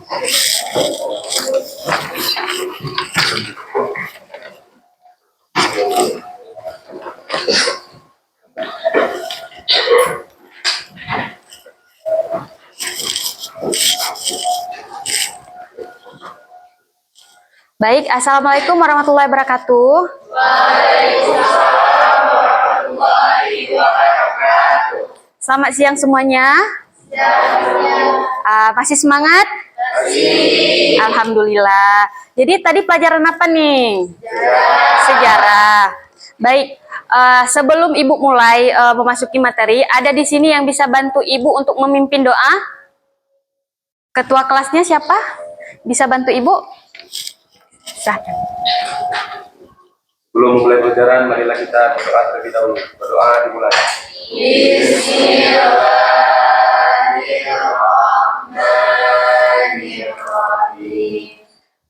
Baik, Assalamualaikum warahmatullahi wabarakatuh. Waalaikumsalam warahmatullahi wabarakatuh. Selamat siang semuanya. Masih semangat? Masih. Alhamdulillah. Jadi tadi pelajaran apa nih? Sejarah. Baik, sebelum Ibu mulai memasuki materi, ada di sini yang bisa bantu Ibu untuk memimpin doa? Ketua kelasnya siapa? Bisa bantu Ibu? Belum mulai pelajaran, marilah kita berdoa terlebih dahulu. Berdoa dimulai. Bismillahirrahmanirrahim.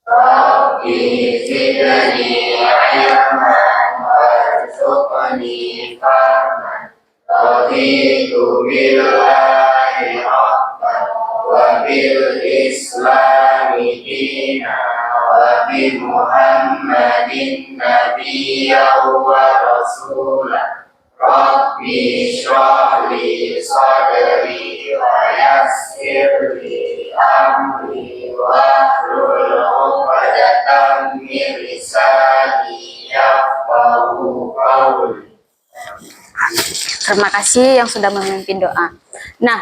Rabbi zidni ilman warzuqni fahman. Raditu billahi rabban wa bil islami dinan. Nabi Muhammadin nabiyyan wa rasulan. Rabbi shrah li sadri wa yassir li amri wahlul 'uqdatam min lisani yafqahu qawli. Terima kasih yang sudah memimpin doa. Nah,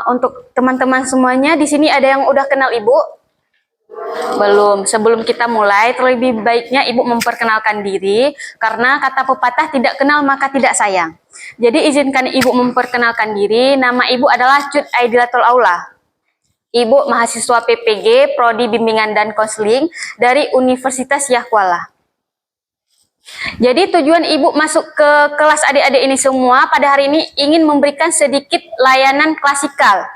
untuk teman-teman semuanya di sini ada yang udah kenal Ibu? Belum. Sebelum kita mulai, terlebih baiknya Ibu memperkenalkan diri, karena kata pepatah tidak kenal maka tidak sayang. Jadi izinkan Ibu memperkenalkan diri. Nama Ibu adalah Cut Aidilatul Aula. Ibu mahasiswa PPG, Prodi Bimbingan dan Konseling dari Universitas Yahkuala. Jadi tujuan Ibu masuk ke kelas adik-adik ini semua pada hari ini ingin memberikan sedikit layanan klasikal.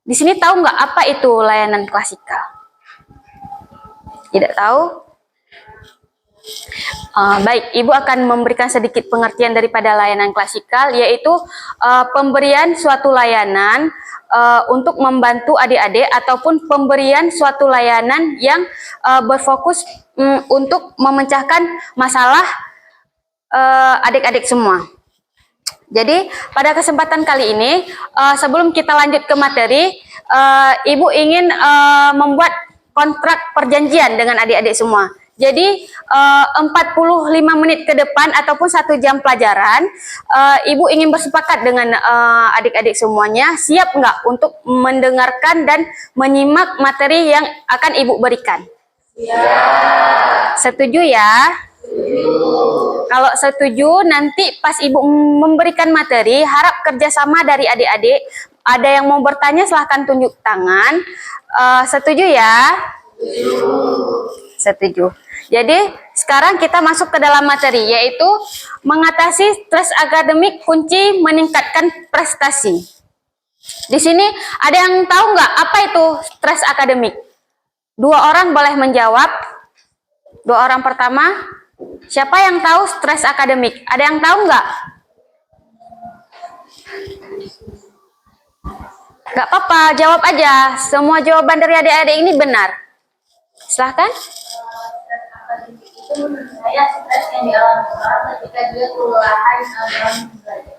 Di sini tahu nggak apa itu layanan klasikal? Tidak tahu? Baik, Ibu akan memberikan sedikit pengertian daripada layanan klasikal, yaitu pemberian suatu layanan untuk membantu adik-adik ataupun pemberian suatu layanan yang berfokus untuk memecahkan masalah adik-adik semua. Jadi pada kesempatan kali ini, sebelum kita lanjut ke materi, Ibu ingin membuat kontrak perjanjian dengan adik-adik semua. Jadi 45 menit ke depan ataupun 1 jam pelajaran, Ibu ingin bersepakat dengan adik-adik semuanya, siap nggak untuk mendengarkan dan menyimak materi yang akan Ibu berikan? Ya. Setuju ya? Kalau setuju, nanti pas Ibu memberikan materi, harap kerjasama dari adik-adik. Ada yang mau bertanya, silahkan tunjuk tangan. Setuju ya? Setuju. Jadi sekarang kita masuk ke dalam materi, yaitu mengatasi stres akademik, kunci meningkatkan prestasi. Di sini ada yang tahu nggak apa itu stres akademik? 2 orang boleh menjawab. 2 orang pertama. Siapa yang tahu stres akademik? Ada yang tahu nggak? Nggak apa-apa, jawab aja. Semua jawaban dari adik-adik ini benar. Silahkan. Itu menurut saya stres yang dialami orang ketika dia kelelahan dalam belajar.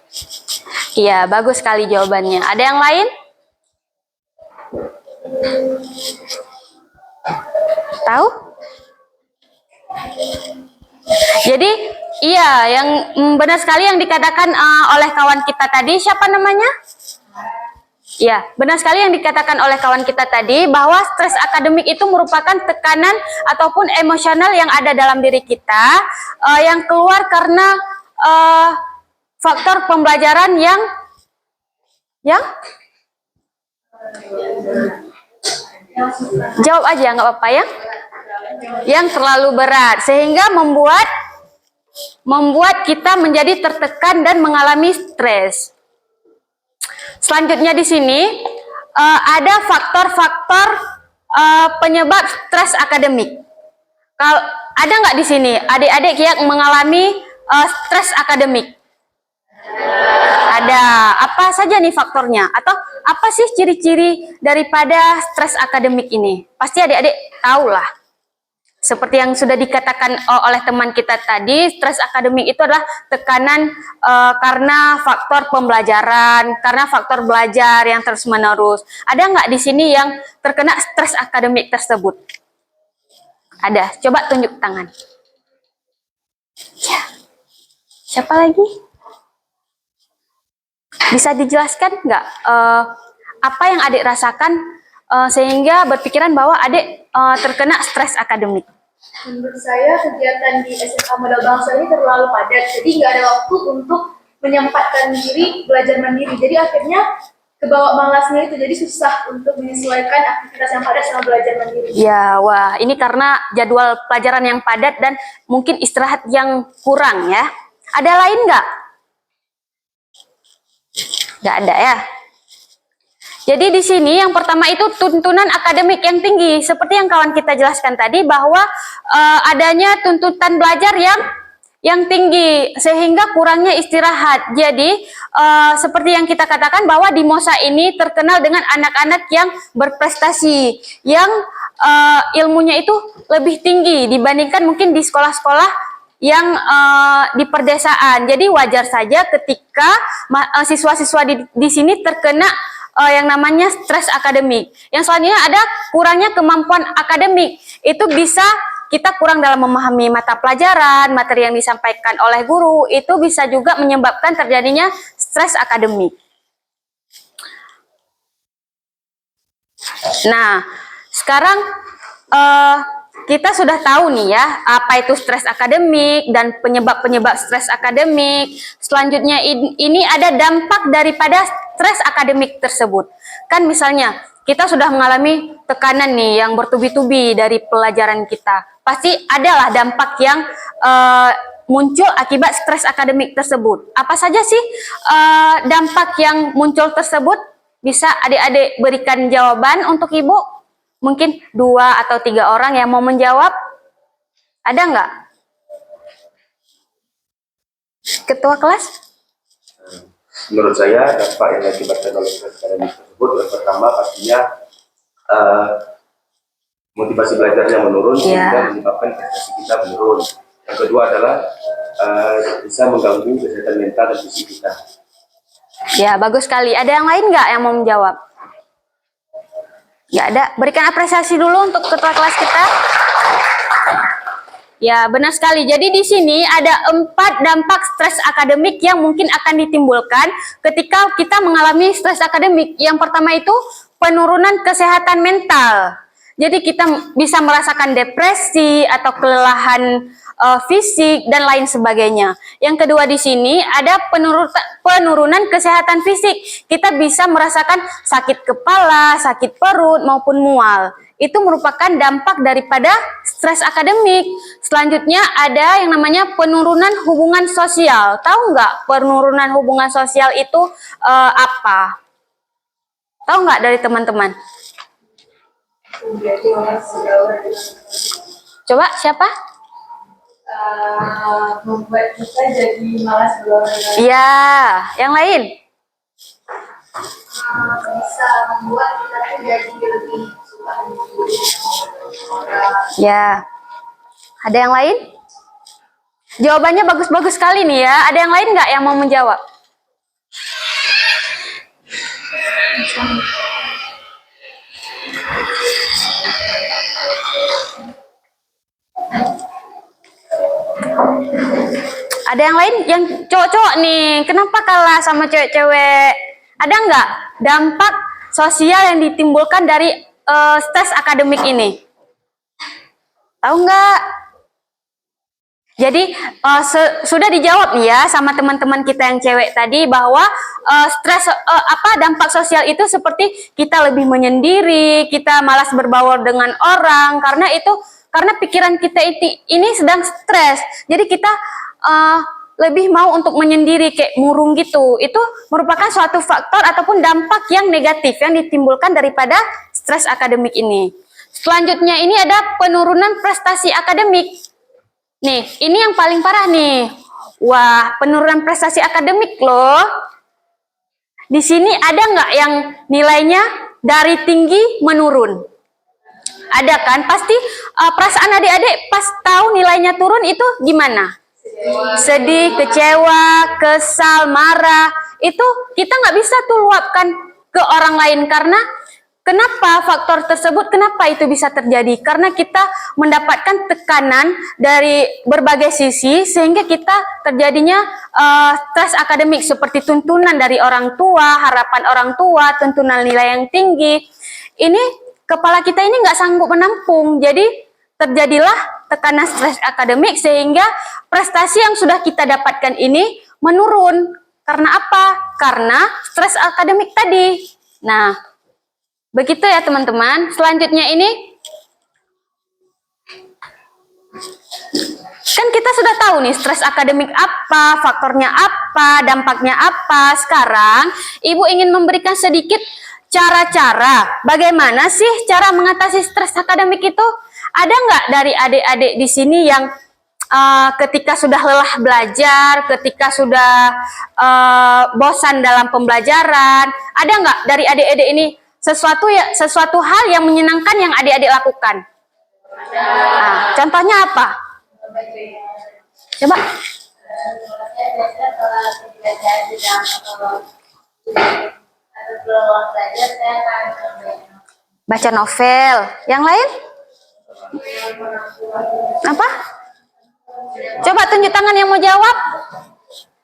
Iya, bagus sekali jawabannya. Ada yang lain? Tahu? Jadi, iya, yang benar sekali yang dikatakan oleh kawan kita tadi. Siapa namanya? Ya, benar sekali yang dikatakan oleh kawan kita tadi, bahwa stres akademik itu merupakan tekanan ataupun emosional yang ada dalam diri kita, yang keluar karena faktor pembelajaran yang jawab aja, nggak apa-apa ya, yang terlalu berat, sehingga membuat kita menjadi tertekan dan mengalami stres. Selanjutnya di sini ada faktor-faktor penyebab stres akademik. Kalau ada nggak di sini adik-adik yang mengalami stres akademik? Ada. Apa saja nih faktornya? Atau apa sih ciri-ciri daripada stres akademik ini? Pasti adik-adik tahu lah. Seperti yang sudah dikatakan oleh teman kita tadi, stres akademik itu adalah tekanan karena faktor pembelajaran, karena faktor belajar yang terus-menerus. Ada nggak di sini yang terkena stres akademik tersebut? Ada. Coba tunjuk tangan. Ya. Siapa lagi? Bisa dijelaskan nggak apa yang adik rasakan sehingga berpikiran bahwa adik terkena stres akademik? Menurut saya kegiatan di SMA Modal Bangsa ini terlalu padat, jadi nggak ada waktu untuk menyempatkan diri belajar mandiri. Jadi akhirnya kebawa malasnya itu, jadi susah untuk menyesuaikan aktivitas yang padat sama belajar mandiri. Ya, wah, ini karena jadwal pelajaran yang padat dan mungkin istirahat yang kurang ya. Ada lain nggak? Nggak ada ya. Jadi di sini yang pertama itu tuntunan akademik yang tinggi, seperti yang kawan kita jelaskan tadi bahwa adanya tuntutan belajar yang tinggi sehingga kurangnya istirahat. Jadi seperti yang kita katakan bahwa di MOSA ini terkenal dengan anak-anak yang berprestasi, yang ilmunya itu lebih tinggi dibandingkan mungkin di sekolah-sekolah yang di perdesaan. Jadi wajar saja ketika siswa-siswa di sini terkena yang namanya stres akademik. Yang selanjutnya ada kurangnya kemampuan akademik. Itu bisa kita kurang dalam memahami mata pelajaran, materi yang disampaikan oleh guru, itu bisa juga menyebabkan terjadinya stres akademik. Nah, sekarang kita sudah tahu nih ya, apa itu stres akademik dan penyebab-penyebab stres akademik. Selanjutnya ini ada dampak daripada stres akademik tersebut. Kan misalnya kita sudah mengalami tekanan nih yang bertubi-tubi dari pelajaran kita. Pasti adalah dampak yang muncul akibat stres akademik tersebut. Apa saja sih dampak yang muncul tersebut? Bisa adik-adik berikan jawaban untuk ibu? Mungkin 2 atau 3 orang yang mau menjawab. Ada nggak? Ketua kelas? Menurut saya dampak yang diakibatkan oleh stres akademik tersebut yang pertama pastinya motivasi belajarnya menurun sehingga menyebabkan prestasi kita menurun. Yang kedua adalah bisa mengganggu kesehatan mental dan fisik kita. Ya, bagus sekali. Ada yang lain nggak yang mau menjawab? Nggak ada. Berikan apresiasi dulu untuk ketua kelas kita. Ya, benar sekali. Jadi di sini ada 4 dampak stres akademik yang mungkin akan ditimbulkan ketika kita mengalami stres akademik. Yang pertama itu penurunan kesehatan mental. Jadi kita bisa merasakan depresi atau kelelahan fisik dan lain sebagainya. Yang kedua di sini ada penurunan kesehatan fisik. Kita bisa merasakan sakit kepala, sakit perut maupun mual. Itu merupakan dampak daripada stres akademik. Selanjutnya ada yang namanya penurunan hubungan sosial. Tahu nggak penurunan hubungan sosial itu apa? Tahu nggak dari teman-teman? Coba siapa? Membuat kita jadi malas bergaul. Iya, yang lain? Bisa membuat kita tuh jadi lebih suka. Ya. Ada yang lain? Jawabannya bagus-bagus sekali nih ya. Ada yang lain nggak yang mau menjawab? Ada yang lain yang cowok-cowok nih, kenapa kalah sama cewek-cewek? Ada nggak dampak sosial yang ditimbulkan dari stres akademik ini? Tahu nggak? Jadi sudah dijawab nih ya sama teman-teman kita yang cewek tadi bahwa stres dampak sosial itu seperti kita lebih menyendiri, kita malas berbaur dengan orang karena pikiran kita ini sedang stres. Jadi kita lebih mau untuk menyendiri kayak murung gitu. Itu merupakan suatu faktor ataupun dampak yang negatif yang ditimbulkan daripada stres akademik ini. Selanjutnya ini ada penurunan prestasi akademik. Nih, ini yang paling parah nih. Wah, penurunan prestasi akademik loh. di sini ada nggak yang nilainya dari tinggi menurun? Ada kan? Pasti perasaan adik-adik pas tahu nilainya turun itu gimana? Sedih, kecewa, kesal, marah. Itu kita nggak bisa tuh luapkan ke orang lain karena kenapa faktor tersebut, kenapa itu bisa terjadi? Karena kita mendapatkan tekanan dari berbagai sisi sehingga kita terjadinya stres akademik seperti tuntunan dari orang tua, harapan orang tua, tuntunan nilai yang tinggi. Ini kepala kita ini nggak sanggup menampung, jadi terjadilah tekanan stres akademik sehingga prestasi yang sudah kita dapatkan ini menurun. Karena apa? Karena stres akademik tadi. Nah, begitu ya teman-teman. Selanjutnya ini, kan kita sudah tahu nih stres akademik apa, faktornya apa, dampaknya apa. Sekarang Ibu ingin memberikan sedikit cara-cara bagaimana sih cara mengatasi stres akademik itu. Ada nggak dari adik-adik di sini yang ketika sudah lelah belajar, ketika sudah bosan dalam pembelajaran, ada nggak dari adik-adik ini sesuatu hal yang menyenangkan yang adik-adik lakukan? Nah, contohnya apa? Coba. Baca novel. Yang lain? Apa? Coba tunjuk tangan yang mau jawab.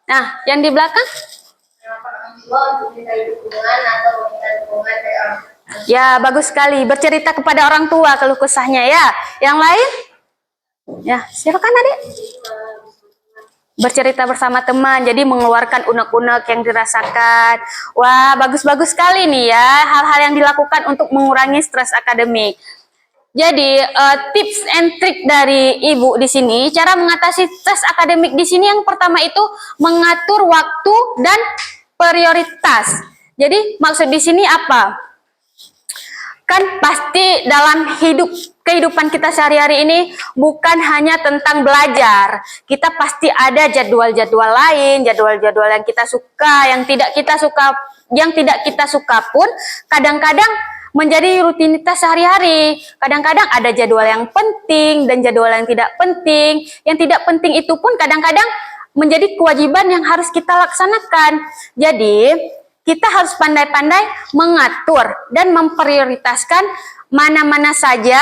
Nah, yang di belakang? Ya, bagus sekali. Bercerita kepada orang tua keluh kesahnya ya. Yang lain? Ya, silakan adik. Bercerita bersama teman, jadi mengeluarkan unek-unek yang dirasakan. Wah, bagus-bagus sekali nih ya, hal-hal yang dilakukan untuk mengurangi stres akademik. Jadi, tips and trick dari Ibu di sini, cara mengatasi stres akademik di sini yang pertama itu mengatur waktu dan prioritas. Jadi, maksud di sini apa? Kan pasti dalam kehidupan kita sehari-hari ini bukan hanya tentang belajar. Kita pasti ada jadwal-jadwal lain, jadwal-jadwal yang kita suka, yang tidak kita suka pun kadang-kadang menjadi rutinitas sehari-hari. Kadang-kadang ada jadwal yang penting dan jadwal yang tidak penting. Yang tidak penting itu pun kadang-kadang menjadi kewajiban yang harus kita laksanakan. Jadi, kita harus pandai-pandai mengatur dan memprioritaskan mana-mana saja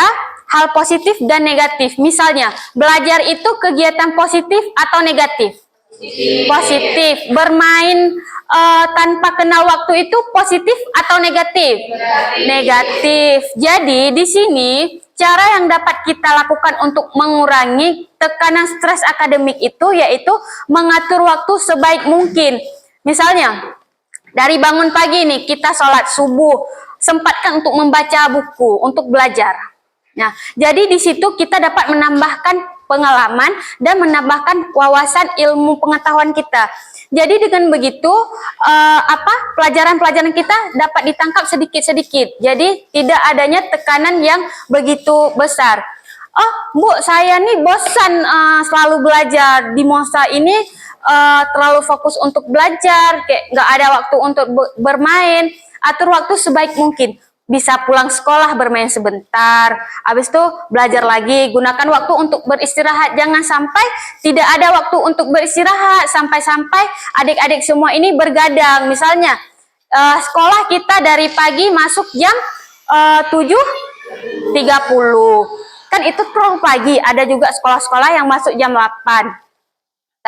hal positif dan negatif. Misalnya, belajar itu kegiatan positif atau negatif? Positif. Bermain tanpa kenal waktu itu positif atau negatif? Negatif. Jadi, di sini cara yang dapat kita lakukan untuk mengurangi tekanan stres akademik itu yaitu mengatur waktu sebaik mungkin. Misalnya, dari bangun pagi nih, kita sholat subuh, sempatkan untuk membaca buku, untuk belajar. Nah, jadi di situ kita dapat menambahkan pengalaman dan menambahkan wawasan ilmu pengetahuan kita. Jadi dengan begitu, pelajaran-pelajaran kita dapat ditangkap sedikit-sedikit. Jadi tidak adanya tekanan yang begitu besar. Oh, Bu, saya nih bosan selalu belajar di masa ini. Terlalu fokus untuk belajar, kayak nggak ada waktu untuk bermain. Atur waktu sebaik mungkin. Bisa pulang sekolah bermain sebentar, habis itu belajar lagi. Gunakan waktu untuk beristirahat. Jangan sampai tidak ada waktu untuk beristirahat. Sampai-sampai adik-adik semua ini bergadang. Misalnya sekolah kita dari pagi masuk jam 7.30. Kan itu terlalu pagi. Ada juga sekolah-sekolah yang masuk jam 8.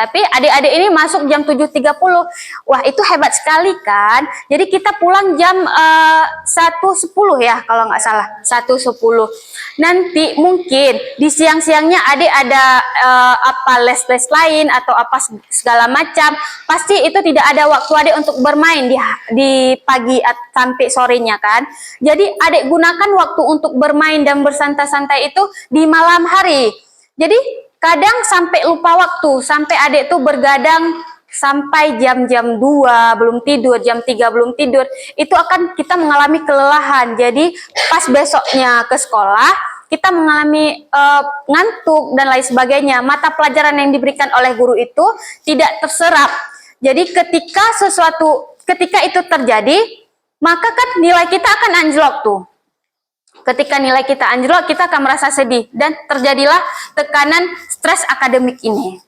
Tapi adik-adik ini masuk jam 7.30. Wah, itu hebat sekali kan. Jadi kita pulang jam 1.10 ya, kalau nggak salah. 1.10. Nanti mungkin di siang-siangnya adik ada les-les lain atau apa segala macam. Pasti itu tidak ada waktu adik untuk bermain di pagi sampai sorenya kan. Jadi adik gunakan waktu untuk bermain dan bersantai-santai itu di malam hari. Jadi kadang sampai lupa waktu, sampai adik tuh bergadang sampai jam-jam 2 belum tidur, jam 3 belum tidur. Itu akan kita mengalami kelelahan. Jadi pas besoknya ke sekolah, kita mengalami ngantuk dan lain sebagainya. Mata pelajaran yang diberikan oleh guru itu tidak terserap. Jadi ketika itu terjadi, maka kan nilai kita akan anjlok tuh. Ketika nilai kita anjlok, kita akan merasa sedih dan terjadilah tekanan stres akademik ini.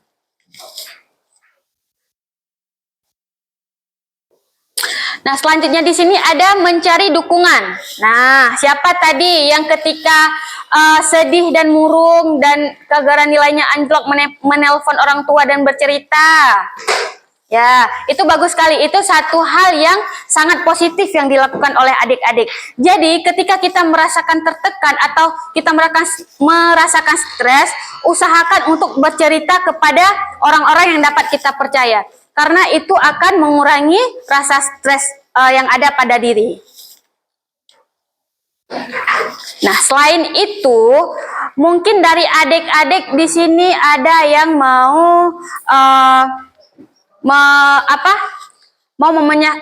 Nah, selanjutnya di sini ada mencari dukungan. Nah, siapa tadi yang ketika sedih dan murung dan gara-gara nilainya anjlok menelpon orang tua dan bercerita? Ya, itu bagus sekali. Itu satu hal yang sangat positif yang dilakukan oleh adik-adik. Jadi, ketika kita merasakan tertekan atau kita merasakan stres, usahakan untuk bercerita kepada orang-orang yang dapat kita percaya. Karena itu akan mengurangi rasa stres yang ada pada diri. Nah, selain itu, mungkin dari adik-adik di sini ada yang mau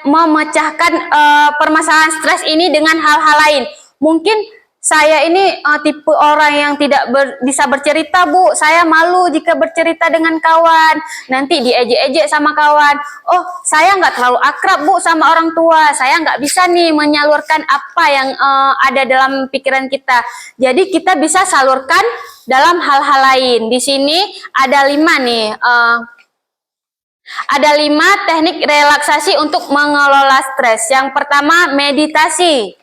memecahkan permasalahan stres ini dengan hal-hal lain. Mungkin saya ini tipe orang yang tidak bisa bercerita, Bu. Saya malu jika bercerita dengan kawan. Nanti diejek-ejek sama kawan. Oh, saya nggak terlalu akrab, Bu, sama orang tua. Saya nggak bisa nih menyalurkan apa yang ada dalam pikiran kita. Jadi kita bisa salurkan dalam hal-hal lain. Di sini ada 5 nih. Ada 5 teknik relaksasi untuk mengelola stres. Yang pertama, meditasi.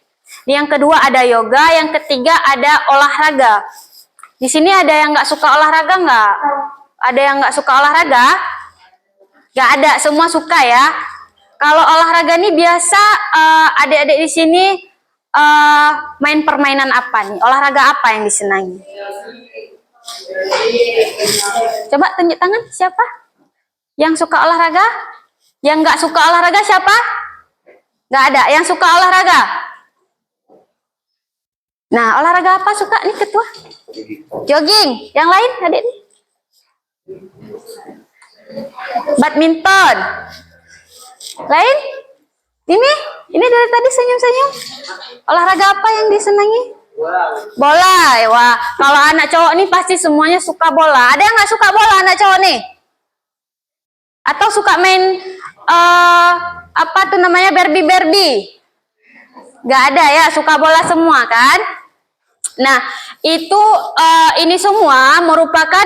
Yang kedua ada yoga, yang ketiga ada olahraga. Di sini ada yang nggak suka olahraga nggak? Ada yang nggak suka olahraga? Nggak ada, semua suka ya. Kalau olahraga nih biasa adik-adik di sini main permainan apa nih? Olahraga apa yang disenangi? Coba tunjuk tangan, siapa? Yang suka olahraga? Yang nggak suka olahraga siapa? Nggak ada. Yang suka olahraga? Nah, olahraga apa suka nih ketua? Jogging. Yang lain adik nih? Badminton. Lain? Ini dari tadi senyum-senyum. Olahraga apa yang disenangi? Bola. Wah, kalau anak cowok nih pasti semuanya suka bola. Ada yang nggak suka bola anak cowok nih? Atau suka main apa tuh namanya, Barbie? Nggak ada ya, suka bola semua kan? Nah, itu ini semua merupakan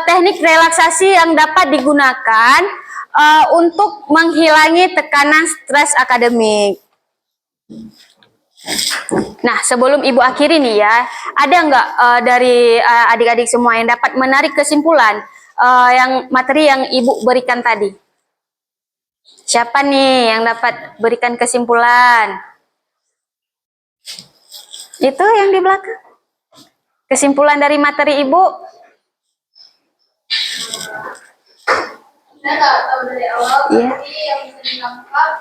teknik relaksasi yang dapat digunakan untuk menghilangi tekanan stres akademik. Nah, sebelum Ibu akhiri nih ya, ada nggak dari adik-adik semua yang dapat menarik kesimpulan yang materi yang Ibu berikan tadi? Siapa nih yang dapat berikan kesimpulan? Itu yang di belakang. Kesimpulan dari materi Ibu. Saya nggak tahu dari awal, Iya. tapi yang bisa ditangkap,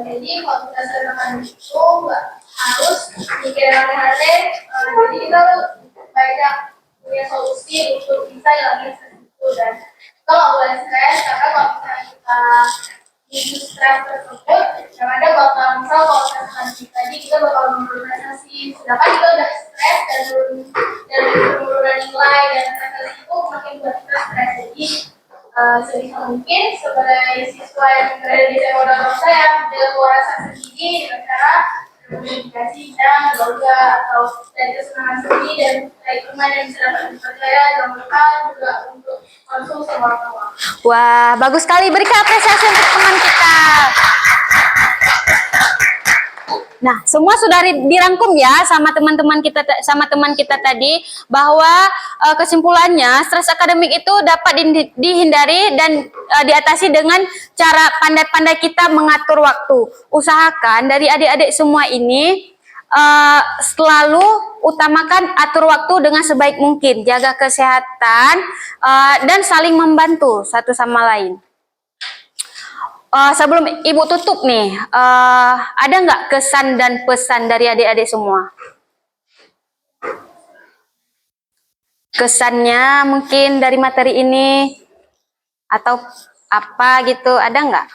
jadi kalau kita sedang itu nggak harus mikir yang aneh-aneh, jadi kita banyak punya solusi untuk bisa hilangin stres itu. Dan kita nggak boleh stres, karena kalau misalnya kita hidup stres tersebut, yang ada bakal misal kalau stres tadi kita bakal menurunkan prestasi, sedangkan kita udah stres dan penurunan nilai dan prestasi itu makin buat kita stres. Jadi sebisa mungkin sebagai siswa yang berada di sekolah bangsa yang jaga rasa sendiri dengan cara berkomunikasi dan yoga atau dari kesenangan sendiri dan dari teman yang bisa dapat dipercaya dan mereka juga untuk konsul sama orang tua. Wah, bagus sekali. Berikan apresiasi untuk teman kita. Nah, semua sudah dirangkum ya sama teman-teman kita, sama teman kita tadi, bahwa kesimpulannya stres akademik itu dapat dihindari dan diatasi dengan cara pandai-pandai kita mengatur waktu. Usahakan dari adik-adik semua ini selalu utamakan atur waktu dengan sebaik mungkin, jaga kesehatan dan saling membantu satu sama lain. Sebelum Ibu tutup nih, ada nggak kesan dan pesan dari adik-adik semua? Kesannya mungkin dari materi ini atau apa gitu, ada nggak?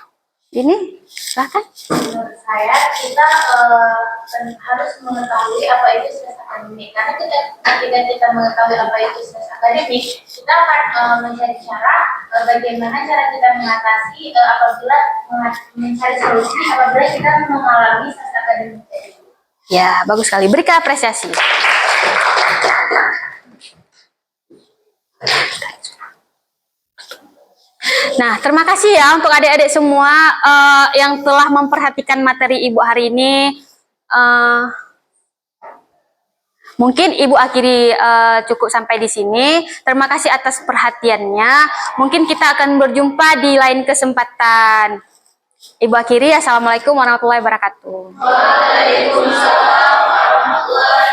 Ini silahkan. Menurut saya kita harus mengetahui apa itu stres akademik, karena ketika kita mengetahui apa itu stres akademik, kita akan mencari cara bagaimana cara kita mengatasi apabila mencari solusi apabila kita mengalami stres akademik. Ya, bagus sekali. Berikan apresiasi. Nah, terima kasih ya untuk adik-adik semua yang telah memperhatikan materi Ibu hari ini. Mungkin Ibu akhiri cukup sampai di sini. Terima kasih atas perhatiannya. Mungkin kita akan berjumpa di lain kesempatan. Ibu akhiri, assalamualaikum warahmatullahi wabarakatuh. Waalaikumsalam warahmatullahi